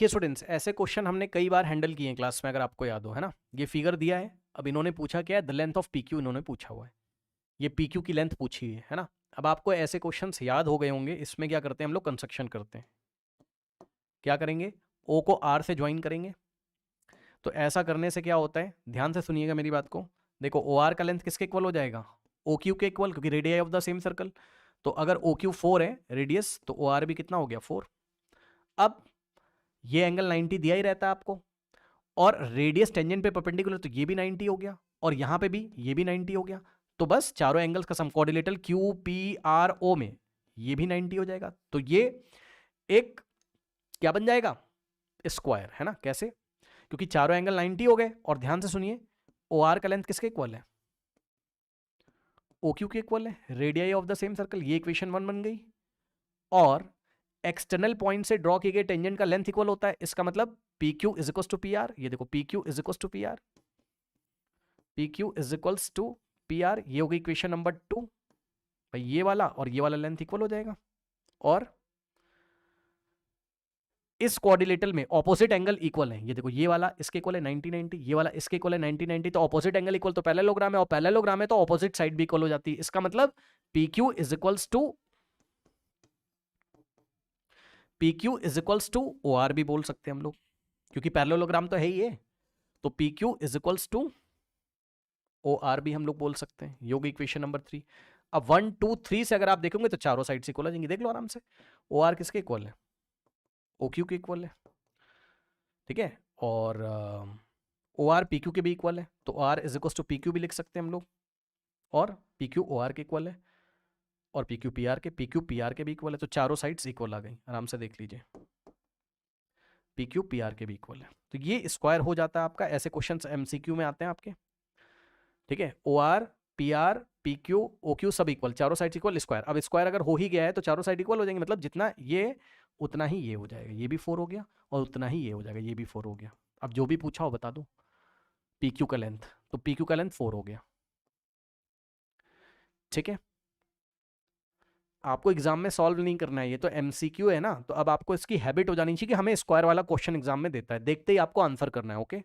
कि स्टूडेंट्स ऐसे क्वेश्चन हमने कई बार हैंडल किए हैं क्लास में, अगर आपको याद हो, है ना। ये फिगर दिया है, अब इन्होंने पूछा क्या है, the length of P Q इन्होंने पूछा हुआ है, ये पी क्यू की लेंथ पूछी है ना। अब आपको ऐसे क्वेश्चंस याद हो गए होंगे। इसमें क्या करते हैं हम लोग, कंस्ट्रक्शन करते हैं। क्या करेंगे, ओ को आर से ज्वाइन करेंगे। तो ऐसा करने से क्या होता है, ध्यान से सुनिएगा मेरी बात को। देखो ओ आर का लेंथ किसके इक्वल हो जाएगा, ओ क्यू के इक्वल, क्योंकि radii of the same circle. तो अगर ओ क्यू 4 है रेडियस, तो ओ आर भी कितना हो गया, 4। अब ये एंगल 90 दिया ही रहता है आपको, और रेडियस टेंजेंट पे परपेंडिकुलर, तो ये भी 90 हो गया, और यहां पे भी ये भी 90 हो गया। तो बस चारों एंगल्स का sum quadrilateral Q P R O में ये भी 90 हो जाएगा। तो ये एक क्या बन जाएगा, स्क्वायर, है ना। कैसे, क्योंकि चारों एंगल 90 हो गए, और ध्यान से सुनिए, ओ आर का लेंथ किसके इक्वल है, ओ क्यू के इक्वल है, radii of the same circle, ये इक्वेशन 1 बन गई। और एक्सटर्नल पॉइंट से ड्रॉ किए गए टेंजेंट का लेंथ इक्वल होता है, इसका मतलब P Q is equal to P R. ये देखो P Q is equal to P R, P Q is equals to P R, ये हो गई इक्वेशन नंबर 2। भाई ये वाला और ये वाला लेंथ इक्वल हो जाएगा, और इस क्वाड्रिलेटरल में ऑपोजिट एंगल इक्वल है। ये देखो ये वाला इसके इक्वल है 90 90, ये वाला इसके इक्वल है 90 90, तो ऑपोजिट एंगल इक्वल तो पैरेललोग्राम है, और पैरेललोग्राम है तो ऑपोजिट साइड भी इक्वल हो जाती है। इसका मतलब P Q is equals to P Q is equals to O R भी बोल सकते हैं हम लोग, क्योंकि पैरेललोग्राम तो है ही है। तो P Q is equals to O R भी हम लोग बोल सकते हैं। ये होगी इक्वेशन नंबर 3। अब 1 2 3 से अगर आप देखोगे तो चारों साइड से इक्वल आ जाएंगे, देख लो आराम से। ओ आर किसके इक्वल है, ओ क्यू के इक्वल है, ठीक है। और ओ आर पी क्यू के भी इक्वल है, तो R is equal to P Q भी लिख सकते हैं हम लोग, और पी क्यू ओ आर के इक्वल है, और पी क्यू पी आर के, पी क्यू पी आर के भी इक्वल है। तो चारों साइड्स इक्वल आ गई, आराम से देख लीजिए, पी क्यू पी आर के भी इक्वल है। तो ये स्क्वायर हो जाता है आपका। ऐसे क्वेश्चन एमसीक्यू में आते हैं आपके, ठीक है। O R P R P Q O Q सब इक्वल, चारों साइड इक्वल, स्क्वायर। अब स्क्वायर अगर हो ही गया है तो चारों साइड इक्वल हो जाएंगे, मतलब जितना ये उतना ही ये हो जाएगा, ये भी 4 हो गया, और उतना ही ये हो जाएगा, ये भी 4 हो गया। अब जो भी पूछा हो बता दो, पी क्यू का लेंथ, तो पी क्यू का लेंथ 4 हो गया, ठीक है। आपको एग्जाम में सॉल्व नहीं करना है, ये तो एमसीक्यू है ना, तो अब आपको इसकी हैबिट हो जानी चाहिए कि हमें स्क्वायर वाला क्वेश्चन एग्जाम में देता है, देखते ही आपको आंसर करना है, ओके।